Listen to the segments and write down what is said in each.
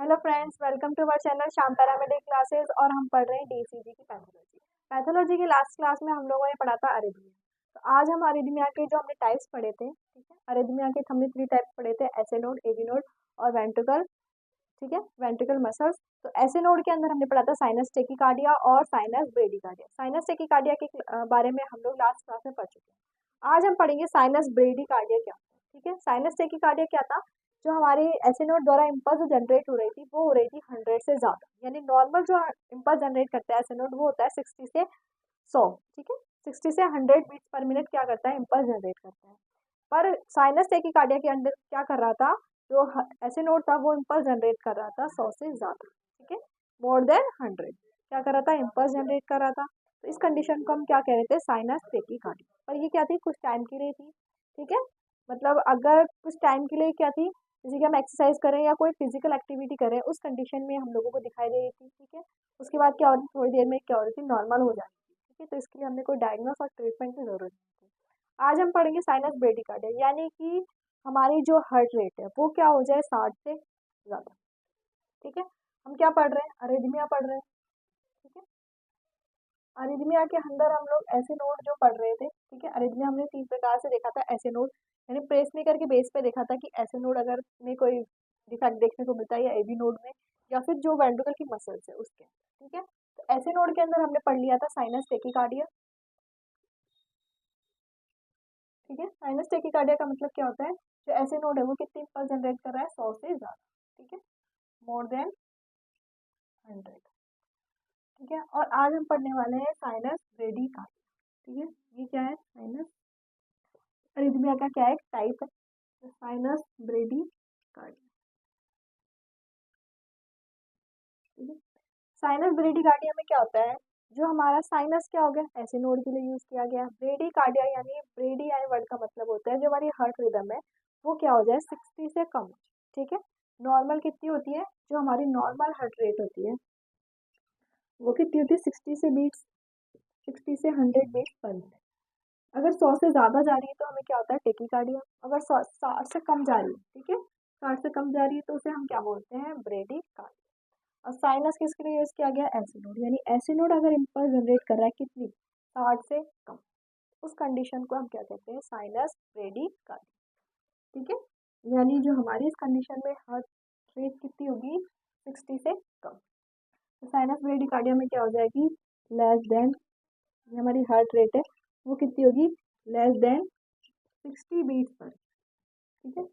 Hello friends, welcome to our channel Shyam paramedic classes. और हम पढ़ रहे हैं डीसीजी की पैथोलॉजी। पैथोलॉजी की लास्ट क्लास में हम लोगों ने पढ़ा था अरिथमिया। तो आज हम अरिथमिया के जो हमने टाइप्स पढ़े थे, ठीक है, अरिथमिया के हमने 3 टाइप्स पढ़े थे, एसे नोड, एवी नोड और वेंट्रिकल। ठीक है, वेंट्रिकल मसल्स। तो एसे नोड के अंदर हमने पढ़ा था साइनस टेकिकार्डिया और साइनस ब्रेडिकार्डिया। साइनस टेकिकार्डिया के बारे में हम लोग लास्ट क्लास में पढ़ चुके हैं। आज हम पढ़ेंगे साइनस ब्रेडिकार्डिया क्या होता है। ठीक है, साइनस टेकिकार्डिया क्या था? जो हमारी एसे नोड द्वारा इम्पल्स जनरेट हो रही थी वो हो रही थी 100 से ज्यादा, यानी नॉर्मल जो इम्पल्स जनरेट करता है एसे नोड वो होता है 60 से 100। ठीक है, 60 से 100 बीट्स पर मिनट क्या करता है, इम्पल्स जनरेट करता है। पर साइनस टेकिकार्डिया के अंदर क्या कर रहा था, जो ऐसे नोड था वो इम्पल्स जनरेट कर रहा था 100 से ज्यादा। ठीक है, मोर देन 100 क्या कर रहा था, इम्पल्स जनरेट कर रहा था। तो इस कंडीशन को हम क्या कह रहे थे, साइनस टेकिकार्डिया। पर ये क्या थी, कुछ टाइम के लिए थी। ठीक है, मतलब अगर कुछ टाइम के लिए क्या थी, जैसे कि हम एक्सरसाइज करें या कोई फिजिकल एक्टिविटी करें, उस कंडीशन में हम लोगों को दिखाई दे रही थी। ठीक है, उसके बाद क्या हो रही थी, थोड़ी देर में क्या हो रही थी, नॉर्मल हो जाती थी। ठीक है, तो इसके लिए हमने कोई डायग्नोस और ट्रीटमेंट की जरूरत नहीं थी। आज हम पढ़ेंगे साइनस ब्रेडिकार्डिया, यानी कि हमारी जो हार्ट रेट है वो क्या हो जाए 60 से ज़्यादा। ठीक है, हम क्या पढ़ रहे हैं, अरिथमिया पढ़ रहे हैं। ठीक है, अरिथमिया के अंदर हम लोग ऐसे नोड जो पढ़ रहे थे। ठीक है, अरिथमिया हमने 3 प्रकार से देखा था। ऐसे नोड यानी प्रेसमेकर के बेस पे देखा था कि ऐसे नोड अगर में कोई डिफेक्ट देखने को मिलता है, या एबी नोड में, या फिर जो वेंट्रिकल की मसल्स है उसके। ठीक है, तो ऐसे नोड के अंदर हमने पढ़ लिया था साइनस टेकिकार्डिया। ठीक है, साइनस टेकिकार्डिया का मतलब क्या होता है, जो ऐसे नोड है वो कितनी इम्पल्स जनरेट कर रहा है, 100 से ज्यादा। ठीक है, मोर देन 100। ठीक है, और आज हम पढ़ने वाले हैं साइनस ब्रेडिकार्डिया। ठीक है, ये क्या है, साइनस अरिथमिया का क्या एक टाइप है, तो साइनस ब्रेडिकार्डिया। ठीक है, साइनस ब्रेडिकार्डिया में क्या होता है, जो हमारा साइनस क्या हो गया, ऐसे नोड के लिए यूज किया गया। ब्रेडिकार्डिया यानी ब्रेडी यानी वर्ड का मतलब होता है जो हमारी हार्ट रिदम है वो क्या हो जाए, 60 से कम हो जाए। ठीक है, नॉर्मल कितनी होती है, जो हमारी नॉर्मल हार्ट रेट होती है वो कितनी होती है, 60 से बीट्स, 60 से 100 बीट्स पर मिनट। अगर 100 से ज़्यादा जा रही है तो हमें क्या होता है, टेकिकार्डिया। अगर 60 से कम जा रही है, ठीक है, 60 से कम जा रही है तो उसे हम क्या बोलते हैं, ब्रेडिकार्डिया। और साइनस किसके लिए यूज किया गया, एसिनोड, यानी एसिनोड अगर इम्पल्स जनरेट कर रहा है कितनी, 60 से कम, उस कंडीशन को हम क्या कहते हैं, साइनस ब्रेडिकार्डिया। ठीक है, यानी जो हमारी इस कंडीशन में हार्ट रेट कितनी होगी, 60 से कम। तो साइनस ब्रेडिकार्डिया में क्या हो जाएगी, लेस देन, हमारी हार्ट रेट है वो कितनी होगी, लेस देन 60 बीट्स पर। ठीक है,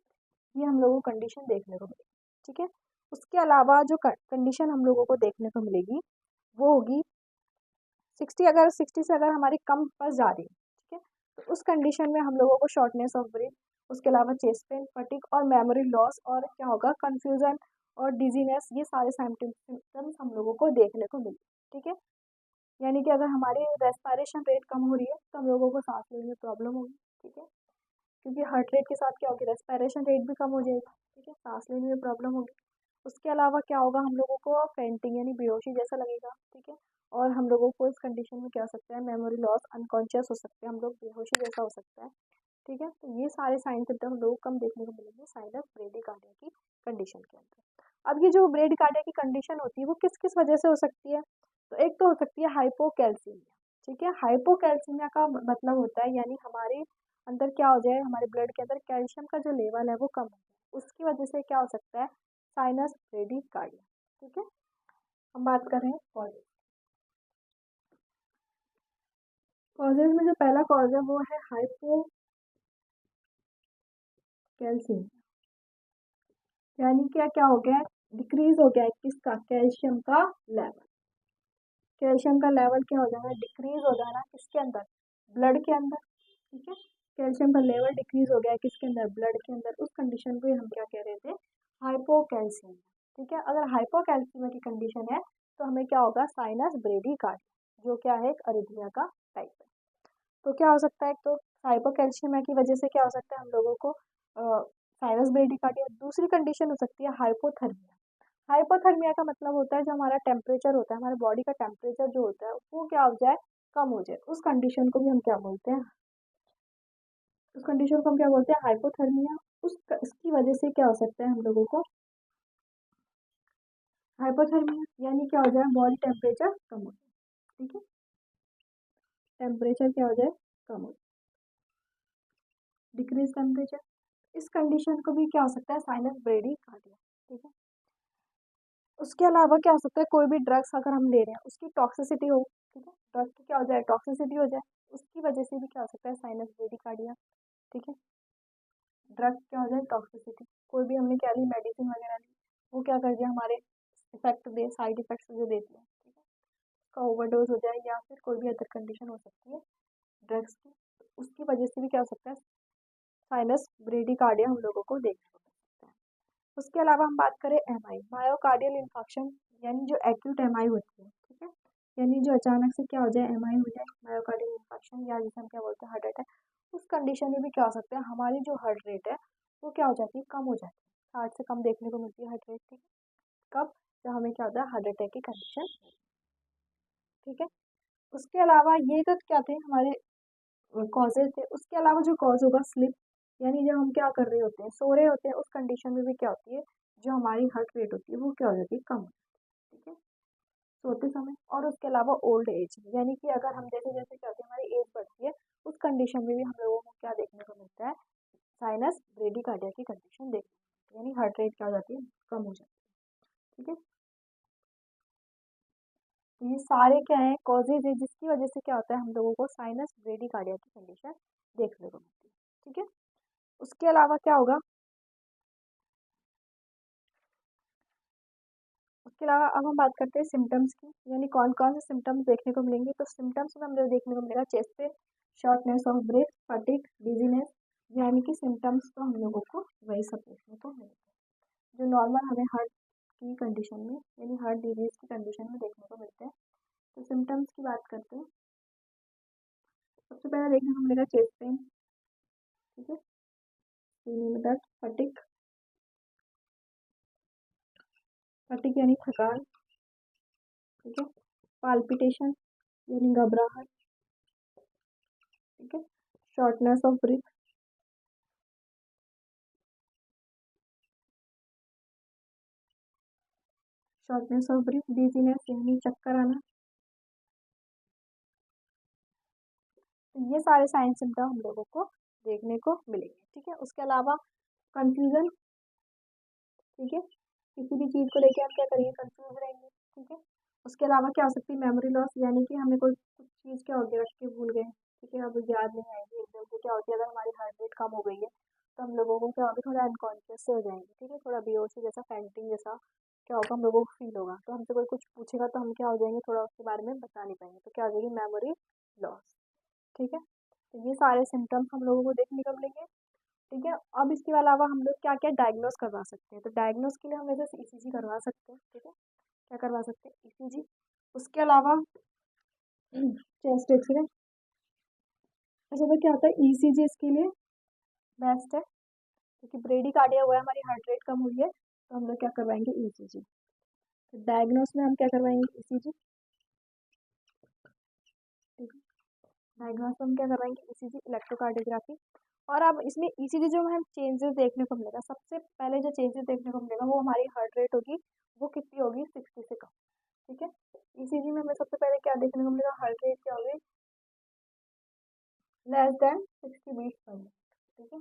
ये हम लोगों को कंडीशन देखने को मिलेगी। ठीक है, उसके अलावा जो कंडीशन हम लोगों को देखने को मिलेगी वो होगी 60, अगर 60 से अगर हमारी कम पर जा रही है। ठीक है, तो उस कंडीशन में हम लोगों को शॉर्टनेस ऑफ ब्रेथ, उसके अलावा चेस्ट पेन, फटीग और मेमोरी लॉस, और क्या होगा, कंफ्यूजन और डिजीनेस, ये सारे सिम्टम्स हम लोगों को देखने को मिले। ठीक है, यानी कि अगर हमारी रेस्पिरेशन रेट कम हो रही है तो हम लोगों को सांस लेने में प्रॉब्लम होगी। ठीक है, क्योंकि हार्ट रेट के साथ क्या होगी, रेस्पिरेशन रेट भी कम हो जाएगा। ठीक है, सांस लेने में प्रॉब्लम होगी। उसके अलावा क्या होगा, हम लोगों को फेंटिंग यानी बेहोशी जैसा लगेगा। ठीक है, और हम लोगों को इस कंडीशन में क्या हो सकता है, मेमोरी लॉस, अनकॉन्शियस हो सकते हैं हम लोग, बेहोशी जैसा हो सकता है। ठीक है, तो ये सारे साइन सिम्टम हम लोगों को कम देखने को मिलेंगे साइनस ब्रेडिकार्डिया की कंडीशन के अंदर। अब ये जो ब्रेडिकार्डिया की कंडीशन होती है वो किस किस वजह से हो सकती है, तो एक तो हो सकती है हाइपोकैल्सीमिया। ठीक है, हाइपोकैल्सीमिया का मतलब होता है, यानी हमारे अंदर क्या हो जाए, हमारे ब्लड के अंदर कैल्शियम का जो लेवल है वो कम हो जाए, उसकी वजह से क्या हो सकता है, साइनस ब्रेडिकार्डिया। ठीक है, हम बात कर रहे हैं कॉजेज। कॉजेज में जो पहला कॉज है वो है हाइपोकैल्सीमिया, यानी क्या क्या हो गया, डिक्रीज हो गया है किसका, कैल्शियम का लेवल। कैल्शियम का लेवल क्या हो जाना, डिक्रीज हो जाना किसके अंदर, ब्लड के अंदर। ठीक है, कैल्शियम का लेवल डिक्रीज हो गया है किसके अंदर, ब्लड के अंदर। उस कंडीशन को ही हम क्या कह रहे थे, हाइपोकैल्सीमिया। ठीक है, अगर हाइपोकैल्सीमिया की कंडीशन है तो हमें क्या होगा, साइनस ब्रेडिकार्डिया, जो क्या है एक अरिथमिया का टाइप है। तो क्या हो सकता है, तो हाइपोकैल्शियमिया की वजह से क्या हो सकता है हम लोगों को, साइनस ब्रेडिकार्डिया। दूसरी कंडीशन हो सकती है हाइपोथर्मिया। हाइपोथर्मिया का मतलब होता है जो हमारा टेम्परेचर होता है, हमारे बॉडी का टेम्परेचर जो होता है वो क्या हो जाए, कम हो जाए। उस कंडीशन को भी हम क्या बोलते हैं, उस कंडीशन को हम क्या बोलते हैं, हाइपोथर्मिया। इसकी वजह से क्या हो सकता है हम लोगों को, हाइपोथर्मिया यानी क्या हो जाए, बॉडी टेम्परेचर कम हो जाए, ठीक है, टेम्परेचर क्या हो जाए, कम हो जाए, डिक्रीज टेम्परेचर। इस कंडीशन को भी क्या हो सकता है, साइनस ब्रेडी कार्डिया, ठीक है। उसके अलावा क्या हो सकता है, कोई भी ड्रग्स अगर हम ले रहे हैं उसकी टॉक्सिसिटी हो, ठीक है, ड्रग की क्या हो जाए, टॉक्सिसिटी हो जाए, उसकी वजह से भी क्या हो सकता है, साइनस ब्रेडी कार्डिया, ठीक है। ड्रग क्या हो जाए, टॉक्सिसिटी, कोई भी हमने क्या ली, मेडिसिन वगैरह ली, वो क्या कर दिया, हमारे इफेक्ट दे, साइड इफेक्ट्स जो देती है, ठीक है, उसका ओवरडोज हो जाए या फिर कोई भी अदर कंडीशन हो सकती है ड्रग्स की, उसकी वजह से भी क्या हो सकता है, साइनस ब्रेडी कार्डिया हम लोगों को देखने को मिल सकता है। उसके अलावा हम बात करें एमआई, मायोकार्डियल इन्फेक्शन, यानी जो एक्यूट एमआई होती है, ठीक है, यानी जो अचानक से क्या हो जाए, एमआई हो जाए, मायोकार्डियल इन्फेक्शन, या जिसे हम क्या बोलते हैं, हार्ट अटैक, उस कंडीशन में भी क्या हो सकता है, हमारी जो हार्ट रेट है वो क्या हो जाती है, कम हो जाती है, 60 से कम देखने को मिलती है हार्ट रेट, ठीक है, कब, जब हमें क्या होता है, हार्ट अटैक की कंडीशन, ठीक है। उसके अलावा ये तो क्या थे हमारे कॉजेज थे, उसके अलावा जो कॉज होगा स्लिप, यानी जब हम क्या कर रहे होते हैं, सो रहे होते हैं, उस कंडीशन में भी क्या होती है, जो हमारी हार्ट रेट होती है वो क्या हो जाती है, कम हो जाती है, ठीक है, सोते समय। और उसके अलावा ओल्ड एज, यानी कि अगर हम जैसे जैसे क्या होती है, हमारी एज बढ़ती है, उस कंडीशन में भी हम लोगों को क्या देखने को मिलता है, साइनस ब्रेडी कार्डिया की कंडीशन देखने को मिलती है, यानी हार्ट रेट क्या हो जाती है, कम हो जाती है, ठीक है। तो ये सारे क्या है, कॉजेज है जिसकी वजह से क्या होता है, हम लोगों को साइनस ब्रेडी कार्डिया की कंडीशन देखने को मिलती है, ठीक है। उसके अलावा क्या होगा, उसके अलावा अब हम बात करते हैं सिम्टम्स की, यानी कौन कौन से सिम्टम्स देखने को मिलेंगे। तो सिम्टम्स में हमें देखने को मिलेगा chest pain, shortness of breath, fatigue, dizziness, यानी कि सिम्टम्स तो हम लोगों को वही सब देखने को मिलेगा जो नॉर्मल हमें हार्ट की कंडीशन में, यानी हार्ट डिजीज की कंडीशन में देखने को मिलते हैं। तो सिम्टम्स की बात करते हैं, सबसे पहले देखने को मिलेगा चेस्ट पेन, ठीक है, सीने में दर्द, फटीग, फटीग यानी थकान, ठीक है, पाल्पिटेशन यानी घबराहट, ठीक है, shortness of breath, shortness of breath, dizziness यानी चक्कर आना। तो ये सारे साइन सिम्टम हम लोगों को देखने को मिलेंगे, ठीक है। उसके अलावा कंफ्यूजन, ठीक है, किसी भी चीज़ को लेके हम क्या करेंगे, कंफ्यूज रहेंगे, ठीक है। उसके अलावा क्या हो सकती है, मेमोरी लॉस, यानी कि हमें कोई कुछ चीज़ क्या हो गया, रख के भूल गए, ठीक है, अब याद नहीं आएगी एकदम से, क्या होती है, अगर हमारी हार्ट रेट कम हो गई है तो हम लोगों को क्या होगा, थोड़ा अनकॉन्शियस से हो जाएंगे, ठीक है, थोड़ा बेहोशी जैसा, फैंटिंग जैसा क्या होगा, हम लोगों को फील होगा, तो हमसे कोई कुछ पूछेगा तो हम क्या हो जाएंगे, थोड़ा उसके बारे में बता नहीं पाएंगे, तो क्या हो जाएगी, मेमोरी लॉस, ठीक है। तो ये सारे सिम्टम्स हम लोगों को देखने को मिलेंगे, ठीक है। अब इसके अलावा हम लोग क्या क्या डायग्नोस करवा सकते हैं, तो डायग्नोस के लिए हम वैसे ईसीजी करवा सकते हैं, ठीक है, क्या करवा सकते हैं, ईसीजी। उसके अलावा चेस्ट एक्सरे, अच्छा तो क्या होता है, ईसीजी इसके लिए बेस्ट है, क्योंकि ब्रेडी कार्डिया हुआ है, हमारी हार्ट रेट कम हुई है, तो हम लोग क्या करवाएंगे, ईसीजी। तो डायग्नोस में हम क्या करवाएंगे, ईसीजी, ठीक है, डायग्नोस में हम क्या करवाएंगे, ईसीजी, इलेक्ट्रोकार्डियोग्राफी। और अब इसमें ईसीजी जो हमें चेंजेस देखने को मिलेगा, सबसे पहले जो चेंजेस देखने को मिलेगा वो हमारी हार्ट रेट होगी, वो कितनी होगी, 60 से कम, ठीक है। ईसीजी में हमें सबसे पहले क्या देखने को मिलेगा, हार्ट रेट क्या होगी, less than 60 beats per minute, ठीक है।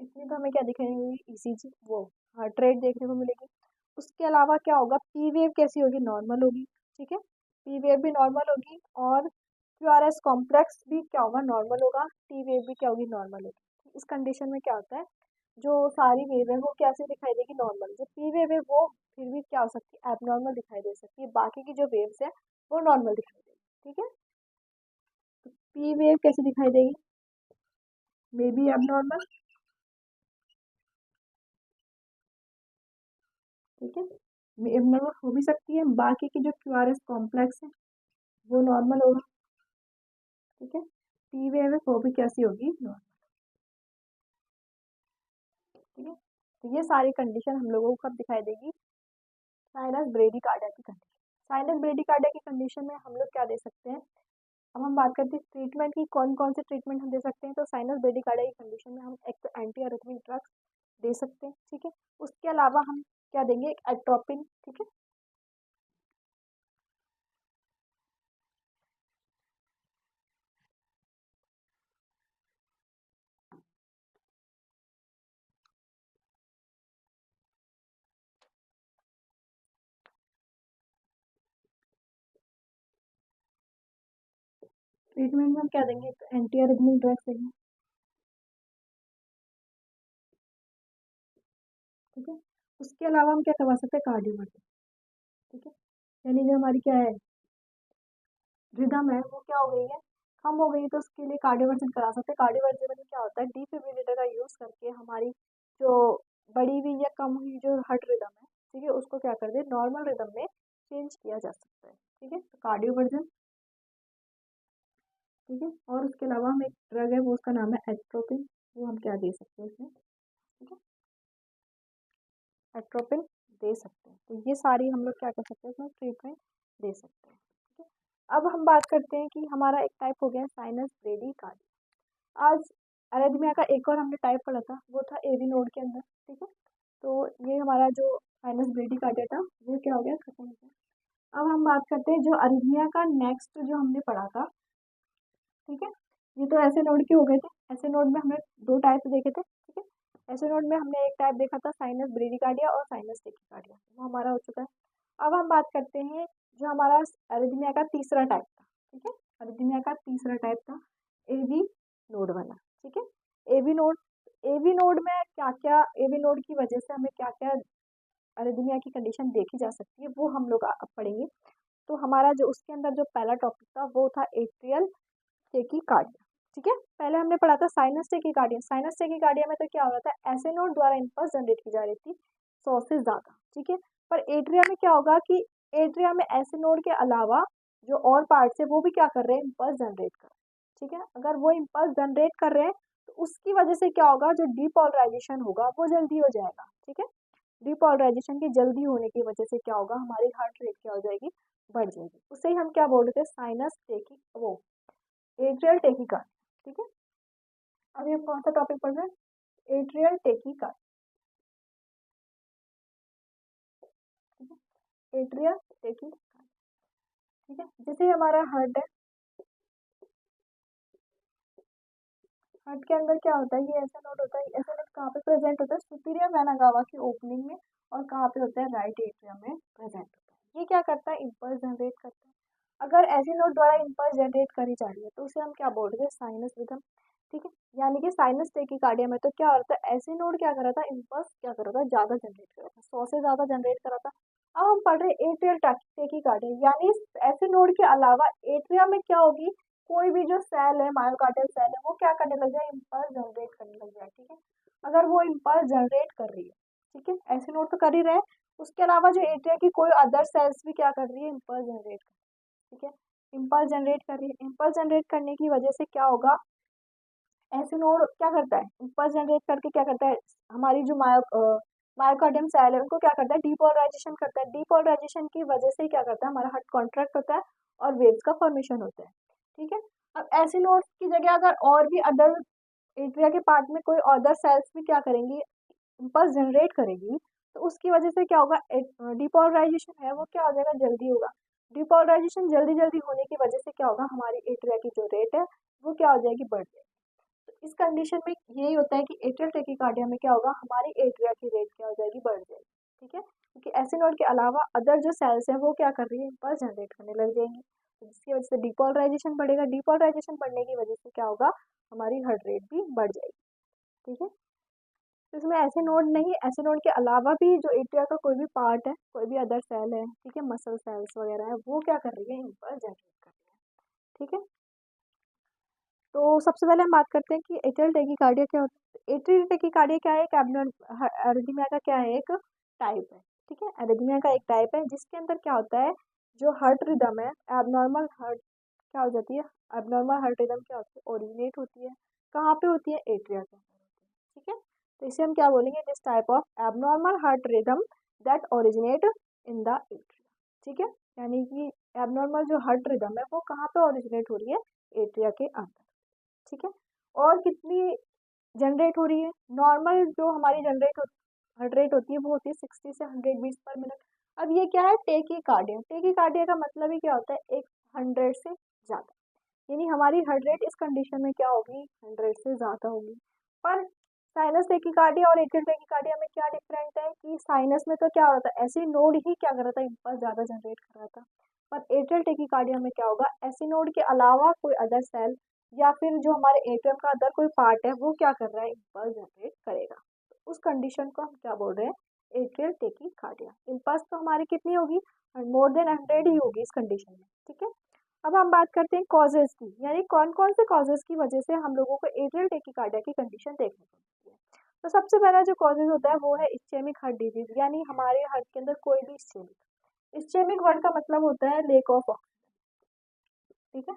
इसमें तो हमें क्या दिखाई ईसीजी, वो हार्ट रेट देखने को मिलेगी। उसके अलावा क्या होगा, पी वेव कैसी होगी, नॉर्मल होगी, ठीक है, पी वेव भी नॉर्मल होगी, और क्यूआरएस कॉम्प्लेक्स भी क्या होगा, नॉर्मल होगा, टी वेव भी क्या होगी, नॉर्मल होगी। इस कंडीशन में क्या होता है, जो सारी वेव है वो कैसे दिखाई देगी, नॉर्मल। जो पी वेव है वो फिर भी क्या हो सकती है, एबनॉर्मल दिखाई दे सकती है, बाकी की जो वेव्स है वो नॉर्मल दिखाई देगी, ठीक है। तो पी वेव कैसे दिखाई देगी, मे बी एबनॉर्मल, ठीक है, एबनॉर्मल हो भी सकती है, बाकी की जो क्यूआरएस कॉम्प्लेक्स है वो नॉर्मल होगा, ठीक है, पी वेव है वो भी कैसी होगी, नॉर्मल, ठीक है। तो ये सारी कंडीशन हम लोगों को कब दिखाई देगी, साइनस ब्रेडी कार्डिया की कंडीशन। साइनस ब्रेडी कार्डिया की कंडीशन में हम लोग क्या दे सकते हैं, अब हम बात करते हैं ट्रीटमेंट की, कौन कौन से ट्रीटमेंट हम दे सकते हैं। तो साइनस ब्रेडी कार्डिया की कंडीशन में हम एक तो एंटी अरिथमिक ड्रग्स दे सकते हैं, ठीक है। उसके अलावा हम क्या देंगे, एक एट्रोपिन, ठीक है, ट्रीटमेंट में हम क्या देंगे, तो एंटी अरिथमिक ड्रग्स देंगे, ठीक है। उसके अलावा हम क्या करवा सकते हैं, कार्डियोवर्जन, ठीक है। यानी जो हमारी क्या है रिदम है वो क्या हो गई है, कम हो गई है, तो उसके लिए कार्डियोवर्जन करा सकते हैं। कार्डियोवर्जन में क्या होता है, डिफिब्रिलेटर का यूज़ करके हमारी जो बढ़ी हुई या कम हुई जो हार्ट रिदम है, ठीक है, उसको क्या कर दे नॉर्मल रिदम में चेंज किया जा सकता है, ठीक है। तो कार्डियोवर्जन, ठीक है। और उसके अलावा हम एक ड्रग है वो उसका नाम है एट्रोपिन, वो हम क्या दे सकते हैं इसमें, ठीक है, एट्रोपिन दे सकते हैं। तो ये सारी हम लोग क्या कर सकते हैं इसमें ट्रीटमेंट दे सकते हैं, ठीक है। अब हम बात करते हैं कि हमारा एक टाइप हो गया साइनस ब्रेडीकार्डिया। आज अरेथमिया का एक और हमने टाइप पढ़ा था, वो था एवी नोड के अंदर, ठीक है। तो ये हमारा जो साइनस ब्रेडीकार्डिया था वो क्या हो गया, खत्म हो गया। अब हम बात करते हैं जो अरिथमिया का नेक्स्ट जो हमने पढ़ा था, ठीक है। ये तो ऐसे नोड के हो गए थे, ऐसे नोड में हमने दो टाइप देखे थे, ठीक है। ऐसे नोड में हमने एक टाइप देखा था साइनस ब्रेडीकार्डिया और साइनस टेकीकार्डिया, वो हमारा हो चुका है। अब हम बात करते हैं जो हमारा अरिथमिया का तीसरा टाइप था, ठीक है। अरिथमिया का तीसरा टाइप था एवी नोड वाला, ठीक है। एवी नोड में क्या क्या, एवी नोड की वजह से हमें क्या क्या अरिथमिया की कंडीशन देखी जा सकती है वो हम लोग अब पढ़ेंगे। तो हमारा जो उसके अंदर जो पहला टॉपिक था वो था एट्रियल टेकीकार्डिया, ठीक है। पहले हमने पढ़ा था साइनस टेकीकार्डिया। साइनस टेकीकार्डिया में तो क्या हो रहा था, ऐसे नोड द्वारा इंपल्स जनरेट की जा रही थी 100 से ज्यादा, ठीक है। पर एट्रिया में क्या होगा कि एट्रिया में ऐसे नोड के अलावा जो और पार्ट्स है वो भी क्या कर रहे हैं, इंपल्स जनरेट कर रहे हैं, ठीक है। अगर वो इंपल्स जनरेट कर रहे हैं तो उसकी वजह से क्या होगा, जो डीपोलराइजेशन होगा वो जल्दी हो जाएगा, ठीक है। डीपोलराइजेशन की जल्दी होने की वजह से क्या होगा, हमारी हार्ट रेट क्या हो जाएगी, बढ़ जाएगी। उसे ही हम क्या बोलते हैं, साइनस टेकी वो एट्रियल टेकीकार्डिया, ठीक है। अब ये कौन सा टॉपिक पढ़ रहे हैं, एट्रियल टेकीकार्डिया, ठीक है। एट्रियल टेकीकार्डिया, ठीक है। जैसे हमारा हार्ट है, हार्ट के अंदर क्या होता है, ये ऐसा नोड होता है, ऐसा नोड कहाँ पे प्रेजेंट होता है, सुपीरियर वेना कावा की ओपनिंग में, और कहाँ पे होता है, राइट एट्रियम में प्रेजेंट होता है। ये क्या करता है, इंपल्स जनरेट करता है। अगर ऐसे नोड द्वारा इंपल्स जनरेट करी जा रही है तो उसे हम क्या बोल रहे हैं, साइनस रिदम, ठीक है। यानी कि साइनस टेकीकार्डिया में तो क्या होता है, ऐसे नोड क्या कर रहा था, इंपल्स क्या कर रहा था, ज्यादा जनरेट कर रहा था, 100 से ज्यादा जनरेट कर रहा था। अब हम पढ़ रहे हैं एट्रियल टेकीकार्डिया, यानी ऐसे नोड के अलावा एट्रिया में क्या होगी, कोई भी जो सेल है, मायोकार्डियल सेल है, वो क्या करने लग जाए, इम्पल्स जनरेट करने लग जाए, ठीक है। अगर वो इम्पल्स जनरेट कर रही है, ठीक है, ऐसे नोट तो कर ही रहे हैं, उसके अलावा जो एट्रिया की कोई अदर सेल्स भी क्या कर रही है, इम्पल्स जनरेट कर, ठीक है, इम्पल्स जनरेट कर रही है। इम्पल्स जनरेट करने की वजह से क्या होगा, ऐसे नोड क्या करता है, इम्पल्स जनरेट करके क्या करता है, हमारी जो मायोकार्डियम सेल है उनको क्या करता है, डीपोलराइजेशन करता है। डीपोलराइजेशन की वजह से क्या करता है, हमारा हार्ट कॉन्ट्रैक्ट होता है और वेव्स का फॉर्मेशन होता है, ठीक है। अब ऐसे नोड्स की जगह अगर और भी अदर एट्रिया के पार्ट में कोई अदर सेल्स भी क्या करेंगी, इम्पल्स जनरेट करेगी, तो उसकी वजह से क्या होगा, डिपोलराइजेशन है वो क्या हो जाएगा, जल्दी होगा। डिपोलराइजेशन जल्दी जल्दी होने की वजह से क्या होगा, हमारी एट्रिया की जो रेट है वो क्या हो जाएगी, बढ़ जाएगी। तो इस कंडीशन में यही होता है कि एट्रियल टेकीकार्डिया में क्या होगा, हमारी एट्रिया की रेट क्या हो जाएगी, बढ़ जाएगी, ठीक है। क्योंकि ऐसे नोड के अलावा अदर जो सेल्स हैं वो क्या कर रही है, इम्पल्स जनरेट करने लग जाएंगी, तो जिसकी वजह से डिपोलराइजेशन बढ़ेगा। डिपोलराइजेशन बढ़ने की वजह से क्या होगा, हमारी हार्ट रेट भी बढ़ जाएगी, ठीक है। तो इसमें ऐसे नोड नहीं, ऐसे नोड के अलावा भी जो एट्रिया का कोई भी पार्ट है, कोई भी अदर सेल है, ठीक है, मसल सेल्स वगैरह है, वो क्या कर रही है, इम्पल्स जनरेट कर रही है, ठीक है। तो सबसे पहले हम बात करते हैं कि एट्रियल टेकीकार्डिया क्या होता है। एट्रियल टेकीकार्डिया क्या है, एक एरिथमिया का क्या है, एक टाइप है, ठीक है। एरिथमिया का एक टाइप है जिसके अंदर क्या होता है, जो हार्ट रिदम है, एबनॉर्मल हार्ट क्या हो जाती है, एबनॉर्मल हार्ट रिदम क्या होती है, ओरिजिनेट होती है, कहाँ पे होती है, एट्रिया के अंदर होती है, ठीक है। तो इसे हम क्या बोलेंगे, this type of abnormal heart rhythm that originate in the atria, ठीक है। यानी कि एबनॉर्मल जो हार्ट रिदम है वो कहाँ पे ओरिजिनेट हो रही है, एट्रिया के अंदर, ठीक है। और कितनी जनरेट हो रही है, नॉर्मल जो हमारी हार्ट रेट होती है वो होती है 60 से 100 बीट्स पर मिनट। अब ये क्या है, टेकीकार्डिया, टेकीकार्डिया का मतलब ही क्या होता है, एक 100 से ज़्यादा, यानी हमारी हार्ट रेट इस कंडीशन में क्या होगी, 100 से ज़्यादा होगी। पर साइनस टेकीकार्डिया और एट्रियल टेकीकार्डिया में क्या डिफरेंट है कि साइनस में तो क्या हो रहा था, ऐसे नोड ही क्या कर रहा था, इम्पल्स ज़्यादा जनरेट कर रहा था, पर एट्रियल टेकिकार्डिया में क्या होगा, ऐसी नोड के अलावा कोई अदर सेल या फिर जो हमारे एट्रियम का अदर कोई पार्ट है वो क्या कर रहा है, इम्पल्स जनरेट करेगा। तो उस कंडीशन को हम क्या बोल रहे हैं, एट्रियल टेकिकार्डिया। इम्पल्स तो हमारी कितनी होगी, मोर देन 100 ही होगी इस कंडीशन में, ठीक है। अब हम बात करते हैं कॉजेज की, यानी कौन कौन से कॉजेज की वजह से हम लोगों को एट्रियल टेकिकार्डिया की कंडीशन देखने को मिलती है। तो सबसे पहला जो कॉजेज होता है वो है इस्चेमिक हार्ट डिजीज, यानी हमारे हार्ट के अंदर कोई भी इस्चेमिक वर्ड का मतलब होता है लेक ऑफ ऑक्सीजन, ठीक है।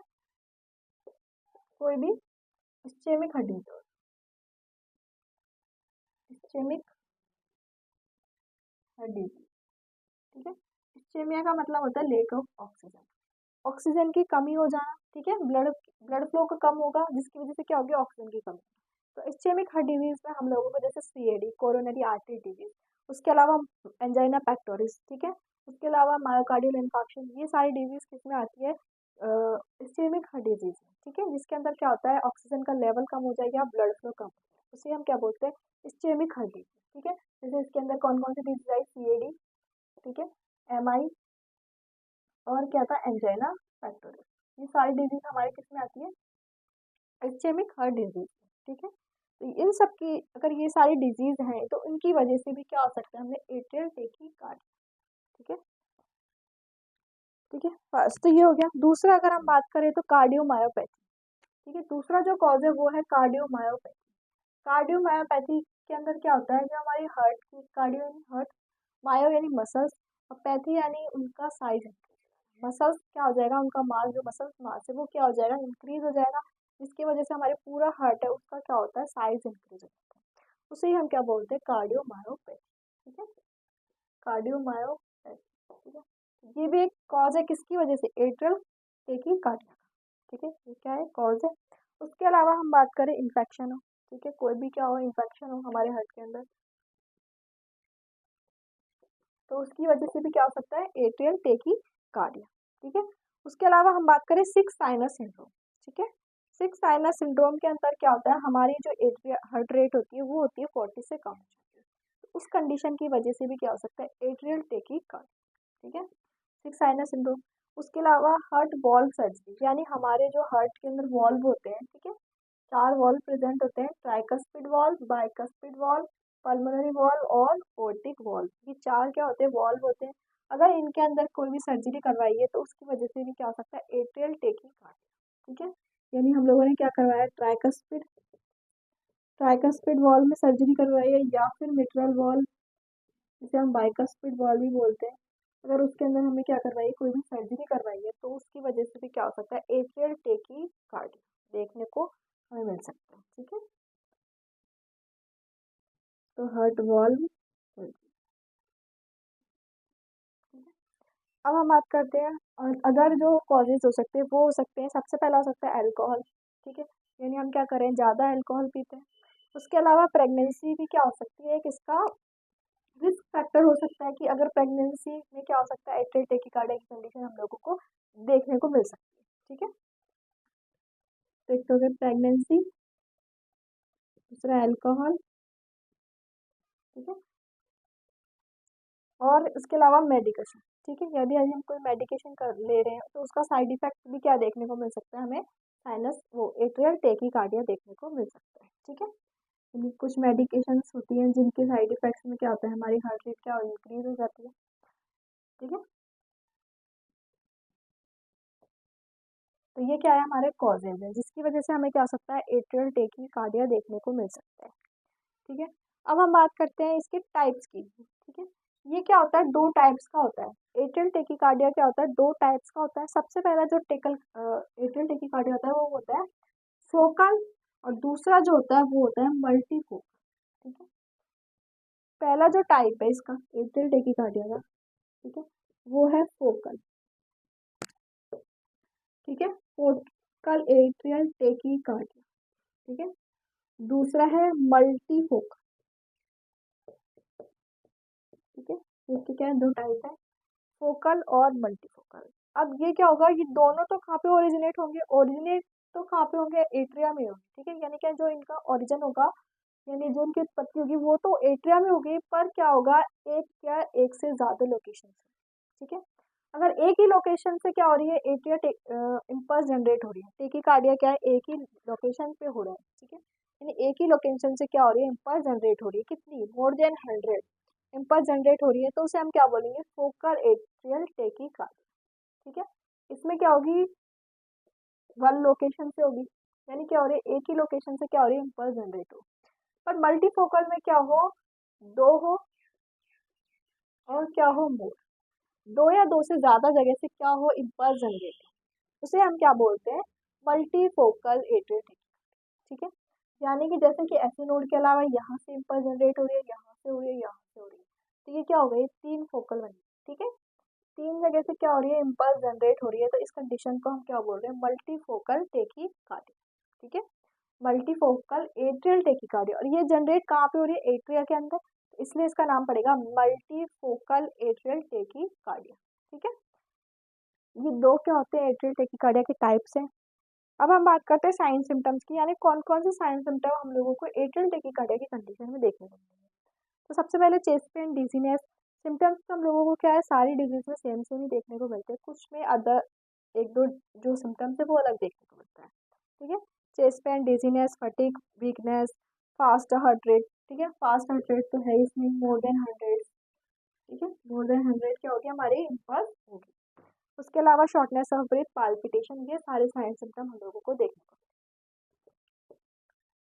कोई भी ischaemic heart disease, ischaemic heart disease, ठीक है। इस्चेमिया का मतलब होता है लेक ऑफ ऑक्सीजन, ऑक्सीजन की कमी हो जाना, ठीक है। ब्लड ब्लड फ्लो का कम होगा जिसकी वजह से क्या होगी, ऑक्सीजन की कमी। तो इस्चेमिक हार्ट डिजीज में हम लोगों को जैसे सीएडी, कोरोनरी आर्टरी डिजीज, उसके अलावा एंजाइना पेक्टोरिस, ठीक है, उसके अलावा मायोकार्डियल इन्फार्क्शन, ये सारी डिजीज किसमें आती है, इस्चेमिक हार्ट डिजीज में, ठीक है, जिसके अंदर क्या होता है, ऑक्सीजन का लेवल कम हो जाएगा, ब्लड फ्लो कम हो जाएगा, उसे हम क्या बोलते हैं, इस्चेमिक हार्ट डिजीज, ठीक है। जैसे इसके अंदर कौन कौन सी डिजीज आई, सीएडी, ठीक है, एमआई, और क्या था, एंजाइना पेक्टोरिस, ये सारी डिजीज हमारे किस में आती है, इस्चेमिक हार्ट डिजीज, ठीक है। तो इन सब की अगर ये सारी डिजीज हैं तो इनकी वजह से भी क्या हो सकता है, हमें एट्रियल टेकिकार्डिया, ठीक है, ठीक है। फर्स्ट तो ये हो गया। दूसरा अगर हम बात करें तो कार्डियोमायोपैथी, ठीक है, दूसरा जो कॉज है वो है कार्डियोमायोपैथी। कार्डियोमायोपैथी के अंदर क्या होता है, जो हमारी हार्ट की, कार्डियो यानी हार्ट, मायो यानी मसल्स, और पैथी यानी उनका साइज इंक्रीज, मसल्स क्या हो जाएगा, उनका मास, जो मसल्स मास है वो क्या हो जाएगा, इंक्रीज हो जाएगा, जिसकी वजह से हमारे पूरा हार्ट है उसका क्या होता है, साइज इंक्रीज हो जाता है, उसे ही हम क्या बोलते हैं, कार्डियोमायोपैथी, ठीक है, कार्डियोमायोपैथी, ठीक है। ये भी एक कॉज है किसकी वजह से, एट्रियल टेकिकार्डिया, ठीक है, ये क्या है, कॉज है। उसके अलावा हम बात करें इन्फेक्शन हो, ठीक है, कोई भी क्या हो, इन्फेक्शन हो हमारे हार्ट के अंदर, तो उसकी वजह से भी क्या हो सकता है, एट्रियल टेकिकार्डिया, ठीक है। उसके अलावा हम बात करें सिक्स साइनस सिंड्रोम, ठीक है, सिक्स साइनस सिंड्रोम के अंदर क्या होता है, हमारी जो एट्रिया हार्ट रेट होती है वो होती है 40 से कम हो जाती है, तो उस कंडीशन की वजह से भी क्या हो सकता है, एट्रियल टेकिकार्डिया, ठीक है, सिक्स साइनस सिंड्रोम। उसके अलावा हार्ट वॉल्व सर्जरी, यानी हमारे जो हार्ट के अंदर वॉल्व होते हैं, ठीक है, चार वॉल्व प्रेजेंट होते हैं, tricuspid valve, bicuspid valve, pulmonary valve और ओर्टिक वॉल्व, ये चार क्या होते हैं, वॉल्व होते हैं। अगर इनके अंदर कोई भी सर्जरी करवाई है तो उसकी वजह से भी क्या हो सकता है, एट्रियल टेकिकार्डिया, ठीक है। यानी हम लोगों ने क्या करवाया, ट्राइकस्पिड ट्राइकस्पिड वॉल्व में सर्जरी करवाई है, या फिर मिट्रल वॉल्व, जिसे हम बाइकस्पिड वॉल्व भी बोलते हैं, अगर उसके अंदर हमें क्या करवाई है, कोई भी सर्जरी करवाई है तो उसकी वजह से भी क्या हो सकता है, एट्रियल टेकिकार्डिया देखने को हमें मिल सकता है, ठीक है। तो हार्ट वॉल्व, अब हम बात करते हैं और अदर जो कॉजेज हो सकते हैं वो हो सकते हैं, सबसे पहला हो सकता है अल्कोहल, ठीक है, यानी हम क्या करें, ज़्यादा अल्कोहल पीते हैं। उसके अलावा प्रेगनेंसी भी क्या हो सकती है, किसका रिस्क फैक्टर हो सकता है, कि अगर प्रेगनेंसी में क्या हो सकता है, एट्रियल टेकिकार्डिया की कंडीशन हम लोगों को देखने को मिल सकती है, ठीक है। तो एक तो हो गया प्रेगनेंसी, दूसरा अल्कोहल, ठीक है, और इसके अलावा मेडिकेशन, ठीक है, यदि अभी हम कोई मेडिकेशन कर ले रहे हैं तो उसका साइड इफेक्ट भी क्या देखने को मिल सकता है, हमें साइनस वो एट्रियल टेकिकार्डिया देखने को मिल सकता है, ठीक है। यानी कुछ मेडिकेशंस होती हैं जिनके साइड इफेक्ट्स में क्या होता है, हमारी हार्ट रेट क्या इंक्रीज हो जाती है, ठीक है। तो ये क्या है, हमारे कॉजेज है जिसकी वजह से हमें क्या हो सकता है, एट्रियल टेकिकार्डिया देखने को मिल सकता है, ठीक है। अब हम बात करते हैं इसके टाइप्स की, ठीक है। ये क्या होता है, दो टाइप्स का होता है, एट्रियल टेकिकार्डिया क्या होता है, दो टाइप्स का होता है। सबसे पहला जो एट्रियल टेकिकार्डिया होता है वो होता है फोकल, और दूसरा जो होता है वो होता है मल्टीफोकल, ठीक है। पहला जो टाइप है इसका एट्रियल टेकिकार्डिया का, ठीक है, वो है फोकल, ठीक है, फोकल एट्रियल टेकिकार्डिया, ठीक है। दूसरा है मल्टीफोकल, ठीक है, इसके क्या है, दो टाइप है, फोकल और मल्टीफोकल। अब ये क्या होगा, ये दोनों तो कहाँ पे ओरिजिनेट होंगे, ओरिजिनेट तो कहाँ पे होंगे, एट्रिया में होंगे, ठीक है, यानी क्या जो इनका ओरिजिन होगा, यानी जो उनकी उत्पत्ति होगी वो तो एट्रिया में होगी, पर क्या होगा, एक या एक से ज्यादा लोकेशन, ठीक है। अगर एक ही लोकेशन से क्या हो रही है, एट्रिया इम्पल्स जनरेट हो रही है, टेकिकार्डिया क्या है, एक ही लोकेशन पे हो रहा है, ठीक है, यानी एक ही लोकेशन से क्या हो रही है, इम्पल्स जनरेट हो रही है, कितनी, मोर देन 100 इम्पल्स जनरेट हो रही है, तो उसे हम क्या बोलेंगे, फोकल एट्रियल टेकिकार्डिया, ठीक है। इसमें क्या होगी, वन लोकेशन से होगी, यानी क्या हो रही है, एक ही लोकेशन से क्या हो रही है, इम्पल्स जनरेट हो। पर मल्टीफोकल में क्या हो, दो हो और क्या हो, मोर, दो या दो से ज्यादा जगह से क्या हो, इम्पल्स जनरेट हो, उसे हम क्या बोलते हैं, मल्टीफोकल एट्रियल टेकिकार्डिया, ठीक है। यानी कि जैसे कि ऐसे नोड के अलावा यहाँ से इम्पल्स जनरेट हो रही है, यहाँ से हो रही है, यहाँ से हो रही है, तो ये क्या हो गई, तीन फोकल बनी, ठीक है, तीन जगह से क्या हो रही है, इम्पल्स जनरेट हो रही है, तो इस कंडीशन को हम क्या बोल रहे हैं, मल्टीफोकल टेकिकार्डिया, ठीक है, मल्टीफोकल एट्रियल टेकिकार्डिया, और ये जनरेट कहाँ पे हो रही है, एट्रिया के अंदर, तो इसलिए इसका नाम पड़ेगा मल्टीफोकल एट्रियल टेकिकार्डिया, ठीक है। ये दो क्या होते हैं, एट्रियल टेकिकार्डिया के टाइप्स हैं। अब हम बात करते हैं साइन सिम्टम्स की, यानी कौन कौन से साइन सिम्टम हम लोगों को एट्रियल टेकिकार्डिया की कंडीशन में देखने को मिलेंगे। तो सबसे पहले चेस्ट पेन, डिजीनेस, सिम्टम्स तो हम लोगों को क्या है, सारी डिजीज में सेम सेम ही देखने को मिलते हैं, कुछ में अदर एक दो जो सिम्टम्स है वो अलग देखने को मिलता है, ठीक है। Chest pain, dizziness, fatigue, weakness, fast heart rate, ठीक है, फास्ट हार्ट रेट तो है इसमें मोर देन 100, ठीक है, मोर देन 100 क्या होगी, हमारी इम्पल्स होगी। उसके अलावा शॉर्टनेस ऑफ ब्रेथ, पाल्पिटेशन, ये सारे साइन सिम्टम हम लोगों को देखने को,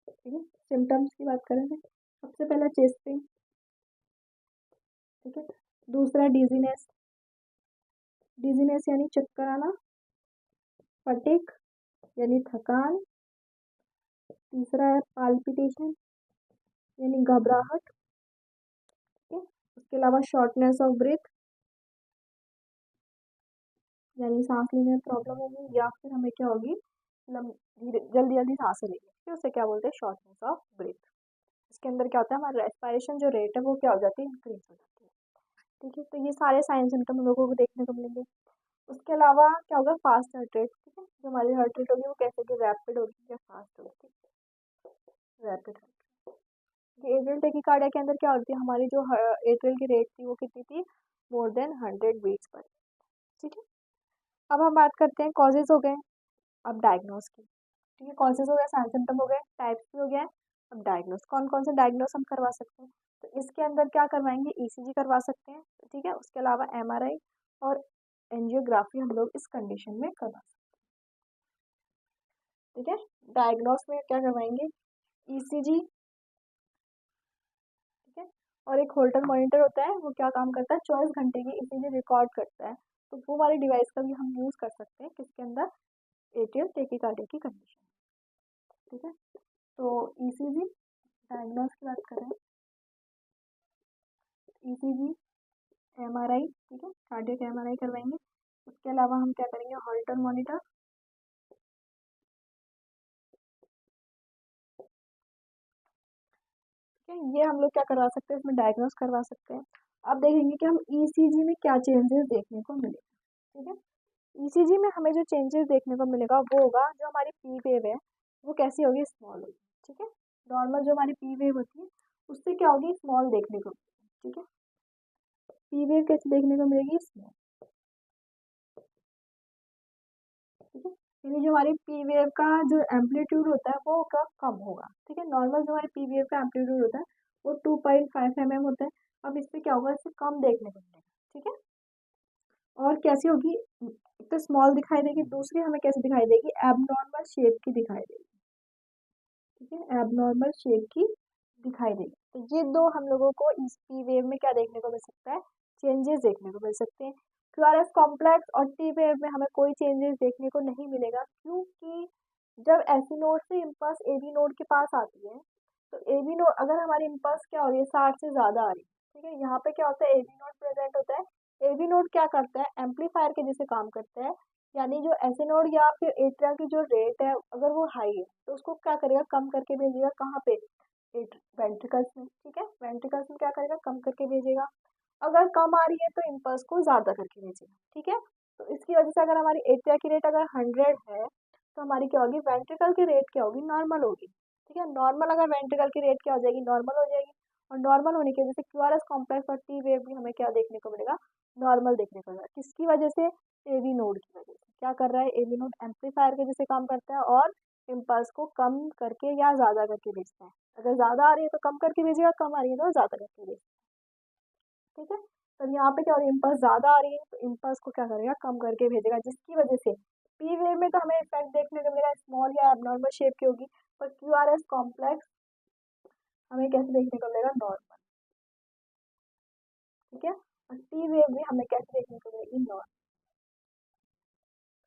ठीक है। सिम्टम्स की बात करें तो सबसे पहला चेस्ट पेन, ठीक है, दूसरा डिजीनेस, डिजीनेस यानी चक्कर आना, फटीग यानी थकान, तीसरा है पाल्पिटेशन यानी घबराहट, ठीक है, उसके अलावा शॉर्टनेस ऑफ ब्रेथ यानी सांस लेने में प्रॉब्लम होगी, या फिर हमें क्या होगी, जल्दी जल्दी सांसें लेंगे, फिर उसे क्या बोलते हैं, शॉर्टनेस ऑफ ब्रेथ। इसके अंदर क्या होता है, हमारा रेस्पिरेशन जो रेट है वो क्या हो जाती है, इंक्रीज हो जाती है, ठीक है। तो ये सारे साइन सिम्टम हम लोगों को देखने को मिलेंगे। उसके अलावा क्या होगा, फास्ट हार्ट रेट, ठीक है, जो हमारी हार्ट रेट होगी वो कैसे कि रैपिड होगी या फास्ट होगी, रैपिड हार्ट। एट्रियल टेकिकार्डिया के अंदर क्या होती है, हमारी जो एट्रियल की रेट थी वो कितनी थी, मोर देन 100 बीट्स पर, ठीक है। अब हम बात करते हैं, कॉजेज हो गए, अब डायग्नोस की, ठीक है, कॉजेज हो गए, साइन सिम्टम हो गए, टाइप्स भी हो गया, अब डायग्नोस, कौन कौन से डायग्नोस हम करवा सकते हैं, तो इसके अंदर क्या करवाएंगे, ईसीजी करवा सकते हैं, ठीक है, उसके अलावा एमआरआई और एंजियोग्राफी हम लोग इस कंडीशन में करवा सकते हैं, ठीक है। डायग्नोस में क्या करवाएंगे, ईसीजी, ठीक है, और एक होल्टर मॉनिटर होता है, वो क्या काम करता है, 24 घंटे की ईसीजी रिकॉर्ड करता है, तो वो वाली डिवाइस का भी हम यूज़ कर सकते हैं किसके अंदर, एट्रियल टेकिकार्डिया की कंडीशन, ठीक है। तो ईसीजी, डायग्नोस की बात करें, ईसीजी, एमआरआई, ठीक है, कार्डियक एमआरआई करवाएंगे, उसके अलावा हम क्या करेंगे, हॉल्टर मॉनिटर, ठीक है, ये हम लोग क्या करवा सकते हैं, इसमें डायग्नोस करवा सकते हैं। अब देखेंगे कि हम ईसीजी में क्या चेंजेस देखने को मिलेगा, ठीक है। ईसीजी में हमें जो चेंजेस देखने को मिलेगा वो होगा, जो हमारी पी वेव है वो कैसी होगी, स्मॉल होगी, ठीक है, नॉर्मल जो हमारी पी वेव होती है उससे क्या होगी, स्मॉल देखने को मिलेगी, ठीक है, पी वेव कैसे देखने को मिलेगी, स्मॉल, ठीक है, यानी जो हमारी पी वेव का जो एम्पलीट्यूड होता है वो का कम होगा, ठीक है, नॉर्मल जो हमारी पी वेव का एम्पलीट्यूड होता है वो 2.5 mm होता है, अब इससे क्या होगा, इससे कम देखने को मिलेगा, ठीक है, और कैसी होगी, एक तो स्मॉल दिखाई देगी, दूसरी हमें कैसे दिखाई देगी, एबनॉर्मल शेप की दिखाई देगी, ठीक है, एबनॉर्मल शेप की दिखाई देगी, तो ये दो हम लोगों को इस पी वेव में क्या देखने को मिल सकता है, चेंजेस देखने को मिल सकते हैं। क्यूआरएस कॉम्प्लेक्स और टी वेव में हमें कोई चेंजेस देखने को नहीं मिलेगा, क्योंकि जब एसी नोड से इम्पल्स एबी नोड के पास आती है, तो एबी नोड अगर हमारी इम्पल्स क्या हो रही है, 60 से ज़्यादा आ रही है, ठीक है, यहाँ पे क्या होता है, एबी नोड प्रेजेंट होता है, एबी नोड क्या करता है, एम्पलीफायर के जैसे काम करता है, यानी जो एसी नोड या फिर एट्रिया की जो रेट है अगर वो हाई है तो उसको क्या करेगा, कम करके भेजेगा, कहाँ पे, वेंट्रिकल्स में, ठीक है, वेंट्रिकल्स में क्या करेगा, कम करके भेजेगा, अगर कम आ रही है तो इम्पल्स को ज़्यादा करके भेजेगा, ठीक है। तो इसकी वजह से अगर हमारी एट्रिया की रेट अगर 100 है तो हमारी क्या होगी, वेंट्रिकल की रेट क्या होगी, नॉर्मल होगी, ठीक है, नॉर्मल अगर वेंट्रिकल की रेट क्या हो जाएगी, नॉर्मल हो जाएगी, और नॉर्मल होने की वजह से क्यूआरएस कॉम्प्लेक्स और टी वेव भी हमें क्या देखने को मिलेगा, नॉर्मल देखने को मिलेगा। किसकी वजह से? एवी नोड की वजह से। क्या कर रहा है? एवी नोड एम्पलीफायर के जैसे काम करता है और इम्पल्स को कम करके या ज़्यादा करके भेजता है। अगर ज़्यादा आ रही है तो कम करके भेजेगा, कम आ रही है तो ज़्यादा करके भेजेगा। ठीक है, तो यहाँ पे क्या हो रही है? इम्पल्स ज़्यादा आ रही है तो इम्पल्स को क्या करेगा? कम करके भेजेगा, जिसकी वजह से पी वेव में तो हमें इफेक्ट देखने को मिलेगा स्मॉल या एबनॉर्मल शेप की होगी, पर क्यू आर एस कॉम्प्लेक्स हमें कैसे देखने को मिलेगा? नॉर्मल। ठीक है, और टी वेव में हमें कैसे देखने को मिलेगी? नॉर्मल।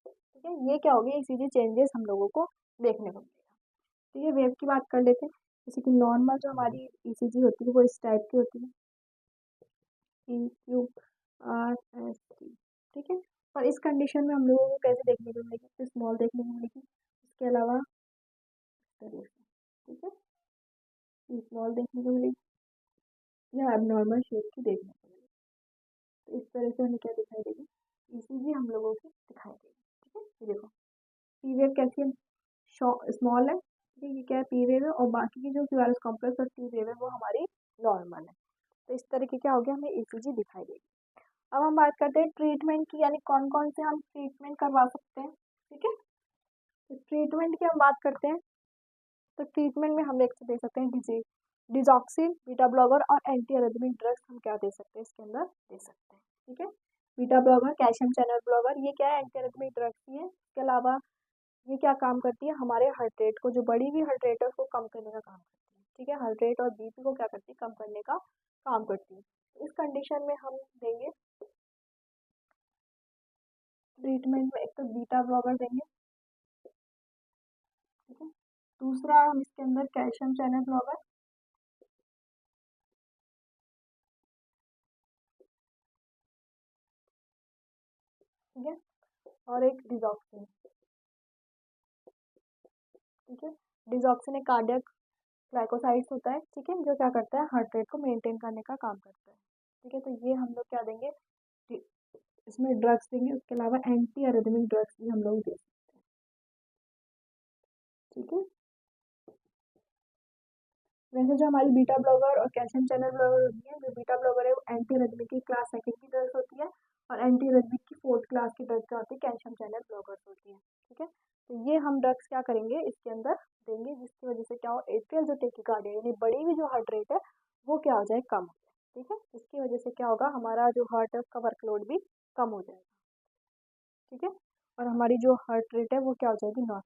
ठीक है, ये क्या होगी? इसीलिए चेंजेस हम लोगों को देखने को मिलेगा। ठीक है, वेव की बात कर लेते हैं। जैसे कि नॉर्मल जो हमारी ईसीजी होती है वो इस टाइप की होती है, E Q R S T. ठीक है, और इस कंडीशन में हम लोगों को कैसे देखने को मिलेगी? तो स्मॉल देखने को मिलेगी, इसके अलावा इस तरह से। ठीक है, स्मॉल देखने को मिलेगी या एबनॉर्मल शेप की देखने को मिलेगी। तो इस तरह से हमें क्या दिखाई देगी? ईसीजी हम लोगों को दिखाई देगी। ठीक है, ये देखो पी वेव कैसी है? स्मॉल है। ठीक है, ये क्या है? पी वेव है, और बाकी की जो क्यूआरएस कॉम्प्लेक्स और टी वेव है वो हमारी नॉर्मल है। तो इस तरह की क्या हो गया? हमें ईसीजी दिखाई देगी। अब हम बात करते हैं ट्रीटमेंट की, यानी कौन कौन से हम ट्रीटमेंट करवा सकते हैं। ठीक है, तो ट्रीटमेंट की हम बात करते हैं, तो ट्रीटमेंट में हम दे सकते हैं डिजॉक्सिन, बीटा ब्लॉकर और एंटी एरिथमिक ड्रग्स हम क्या दे सकते हैं? इसके अंदर दे सकते हैं। ठीक है, beta blocker, calcium channel blocker, ये क्या है? एंटी एरिथमिक ड्रग्स ही है। इसके अलावा ये क्या काम करती है? हमारे हार्ट रेट को, जो बढ़ी हुई हार्ट रेट है उसको कम करने का काम करती है। ठीक है, हार्ट रेट और बीपी को क्या करती है? कम करने का काम करती है। इस कंडीशन में हम देंगे ट्रीटमेंट में, एक तो बीटा ब्लॉकर देंगे। ठीक है, दूसरा हम इसके अंदर कैल्शियम चैनल ब्लॉकर। ठीक है, और एक डिजॉक्सिन। ठीक है, डिजॉक्सिन एक कार्डियक ग्लाइकोसाइड्स होता है। ठीक है, जो क्या करता है? हार्ट रेट को मेंटेन करने का काम करता है। ठीक है, तो ये हम लोग क्या देंगे? इसमें ड्रग्स देंगे, उसके अलावा एंटी एरिथमिक ड्रग्स भी हम लोग दे सकते हैं। ठीक है, वैसे जो हमारी बीटा ब्लॉकर और कैल्शियम चैनल ब्लॉकर होती है, जो बीटा ब्लॉकर है वो एंटी रिदमिक की क्लास सेकंड की ड्रग्स होती है, और एंटी रिदमिक की फोर्थ क्लास की ड्रग्स क्या होती है? कैल्शियम चैनल ब्लॉकर होती है। ठीक है, तो ये हम ड्रग्स क्या करेंगे? इसके अंदर देंगे, जिसकी वजह से क्या हो? एट्रियल जो टेकिकार्डिया यानी बढ़ी हुई जो हार्ट रेट है वो क्या हो जाए? कम हो जाए। ठीक है, इसकी वजह से क्या होगा? हमारा जो हार्ट है उसका वर्कलोड भी कम हो जाएगा। ठीक है, और हमारी जो हार्ट रेट है वो क्या हो जाएगी? नॉर्मल।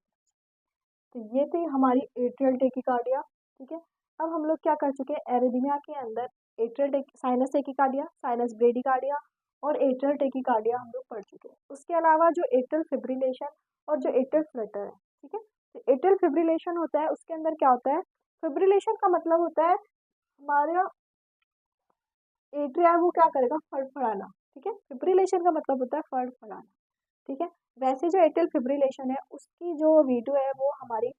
तो ये थी हमारी एट्रियल टेकिकार्डिया। ठीक है, अब हम लोग क्या कर चुके हैं? एरिथमिया के अंदर atrial sinus tachycardia, sinus bradycardia और एट्रियल टेकिकार्डिया हम लोग पढ़ चुके हैं। उसके अलावा जो एट्रियल फिब्रिलेशन और जो एट्रियल फ्लटर है, ठीक है, तो एट्रियल फिब्रिलेशन होता है, उसके अंदर क्या होता है? फिब्रिलेशन का मतलब होता है हमारा एट्रिया वो क्या करेगा? फड़फड़ाना। ठीक है, फिब्रिलेशन का मतलब होता है फड़फड़ाना। ठीक है, वैसे जो एट्रियल फिब्रिलेशन है उसकी जो वीडियो है वो हमारी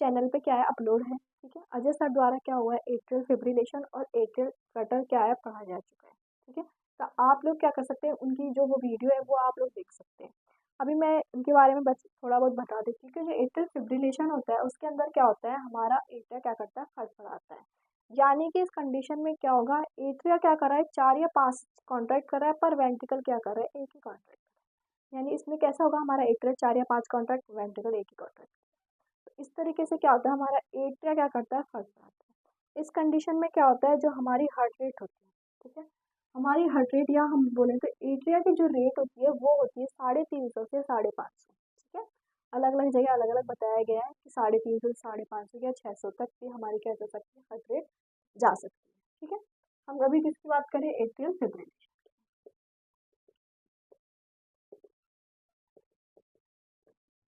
चैनल पे क्या है? अपलोड है। ठीक है, अजय सर द्वारा क्या हुआ है? एट्रियल फिब्रिलेशन और एट्रियल फ्लटर क्या है? पढ़ा जा चुका है। ठीक है, तो आप लोग क्या कर सकते हैं? उनकी जो वो वीडियो है वो आप लोग देख सकते हैं। अभी मैं उनके बारे में बस थोड़ा बहुत बता देती हूँ कि जो एट्रियल फिब्रिलेशन होता है उसके अंदर क्या होता है? हमारा एट्रिया क्या करता है? फड़फड़ाता है। यानी कि इस कंडीशन में क्या होगा? एट्रिया क्या कर रहा है? 4 या 5 कॉन्ट्रैक्ट कर रहा है, पर वेंट्रिकल क्या कर रहा है? एक ही कॉन्ट्रैक्ट। यानी इसमें कैसा होगा? हमारा एट्रिया 4 या 5 कॉन्ट्रैक्ट, वेंट्रिकल एक ही कॉन्ट्रैक्ट। इस तरीके से क्या होता है? हमारा एट्रिया क्या करता है? फट जाता है। इस कंडीशन में क्या होता है? जो हमारी हार्ट रेट होती है, ठीक है, हमारी हार्ट रेट या हम बोले तो एट्रिया की जो रेट होती है वो होती है 350 से 550। ठीक है, अलग अलग जगह अलग अलग बताया गया है कि 350 से 550 या 600 तक भी हमारी क्या कर सकती है? हार्ट रेट जा सकती है। ठीक है, हम अभी किसकी बात करें? Atrial fibrillation.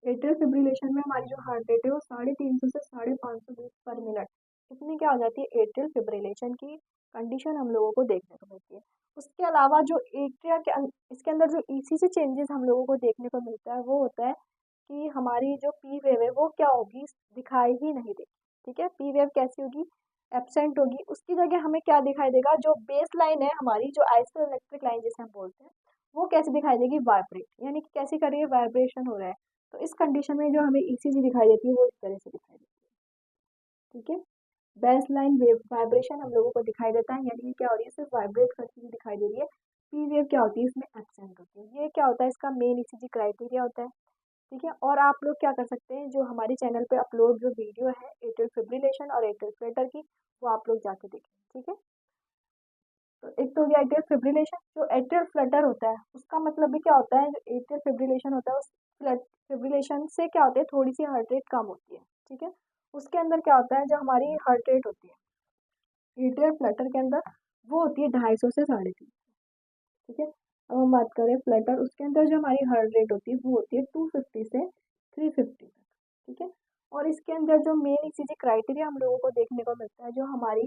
एट्रियल फिब्रिलेशन में हमारी जो हार्ट रेट है वो 350 से 550 बीट पर मिनट, इसमें क्या हो जाती है? एट्रियल फिब्रिलेशन की कंडीशन हम लोगों को देखने को मिलती है। उसके अलावा जो एट्रिया के इसके अंदर जो ईसीजी चेंजेस हम लोगों को देखने को मिलता है वो होता है कि हमारी जो पी वेव है वो क्या होगी? दिखाई ही नहीं देगी। ठीक है, पी वेव कैसी होगी? एब्सेंट होगी। उसकी जगह हमें क्या दिखाई देगा? जो बेस लाइन है हमारी, जो आइसो इलेक्ट्रिक लाइन जिसे हम बोलते हैं, वो कैसे दिखाई देगी? वाइब्रेट, यानी कि कैसी कर रही है? वाइब्रेशन हो रहा है। तो इस कंडीशन में जो हमें ईसीजी दिखाई देती है वो इस तरह से दिखाई देती है। ठीक है, बेस लाइन वेव वाइब्रेशन हम लोगों को दिखाई देता है, यानी कि क्या हो रही है? सिर्फ वाइब्रेट करती हुई दिखाई दे रही है। पी वेव क्या होती है, इसमें एब्सेंट होती है। ये क्या होता है, इसका मेन ईसीजी क्राइटेरिया होता है। ठीक है, और आप लोग क्या कर सकते हैं, जो हमारे चैनल पे अपलोड जो वीडियो है एट्रियल फिब्रिलेशन और एट्रियल फ्लटर की, वो आप लोग जाके देखें। ठीक है, तो एक तो हो गया एट्रियल फिब्रिलेशन। जो एट्रियल फ्लटर होता है उसका मतलब भी क्या होता है, जो एट्रियल फिब्रिलेशन होता है उस फिब्रिलेशन से क्या होता है, थोड़ी सी हार्ट रेट कम होती है। ठीक है, उसके अंदर क्या होता है, जो हमारी हार्ट रेट होती है एट्रियल फ्लटर के अंदर, वो होती है 250 से 350। ठीक है, अब हम बात करें फ्लटर, उसके अंदर जो हमारी हार्ट रेट होती है वो होती है 250 से 350 तक। ठीक है, और इसके अंदर जो मेन ईसीजी क्राइटेरिया हम लोगों को देखने को मिलता है, जो हमारी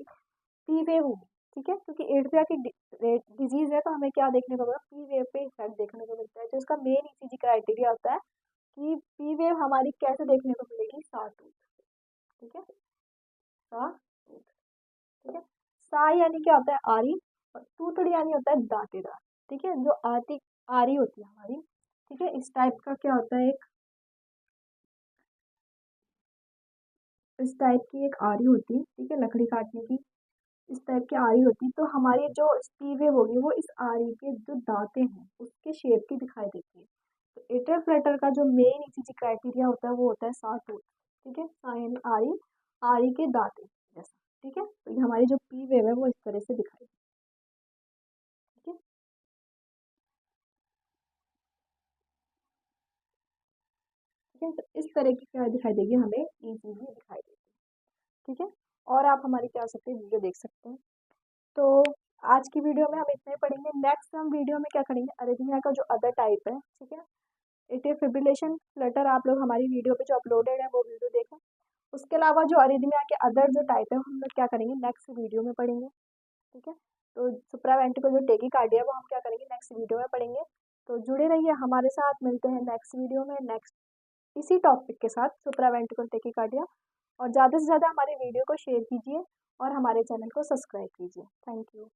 पी वेव होगी। ठीक है, क्योंकि एट्रिया की डिजीज है, तो हमें क्या देखने को मिलता है, पी वेव पे इफेक्ट देखने को मिलता है। जो इसका मेन ईसीजी क्राइटेरिया होता है कि पी वेव हमारी कैसे देखने को मिलेगी, साटूथ। ठीक है, साटूथ। ठीक है, सा यानी क्या होता है, आरी, और टूथड़ यानी होता है दांतेदार। ठीक है, जो आती आरी होती है हमारी, ठीक है, इस टाइप का क्या होता है, एक इस टाइप की एक आरी होती है। ठीक है, लकड़ी काटने की इस टाइप की आरी होती है, तो हमारी जो स्पीवे होगी वो इस आरी के जो दांते हैं उसके शेप की दिखाई देती है। तो एटर फ्लटर का जो मेन ईसीजी क्राइटेरिया होता है वो होता है सा टूथ। ठीक है, सा यानी आरी, आरी के दांते जैसा। ठीक है, तो ये हमारी जो पी वेव है वो इस तरह से दिखाई देती है। ठीक है, ठीक है, तो इस तरह की क्या दिखाई देगी, हमें ईसीजी दिखाई देगी। ठीक है, और आप हमारी क्या हो सकते हैं, वीडियो देख सकते हैं। तो आज की वीडियो में हम इतना ही पढ़ेंगे। नेक्स्ट हम वीडियो में क्या करेंगे, अरिथमिया का जो अदर टाइप है। ठीक है, एट्रियल फिब्रिलेशन फ्लटर आप लोग हमारी वीडियो पे जो अपलोडेड है वो वीडियो देखें। उसके अलावा जो अरिथमिया के अदर जो टाइप है हम लोग क्या करेंगे, नेक्स्ट वीडियो में पढ़ेंगे। ठीक है, तो सुप्रावेंट्रिकल जो टेकीकार्डिया वो हम क्या करेंगे, नेक्स्ट वीडियो में पढ़ेंगे। तो जुड़े रहिए हमारे साथ, मिलते हैं नेक्स्ट वीडियो में नेक्स्ट इसी टॉपिक के साथ, सुप्रावेंट्रिकल टेकीकार्डिया। और ज़्यादा से ज़्यादा हमारे वीडियो को शेयर कीजिए और हमारे चैनल को सब्सक्राइब कीजिए। Thank you.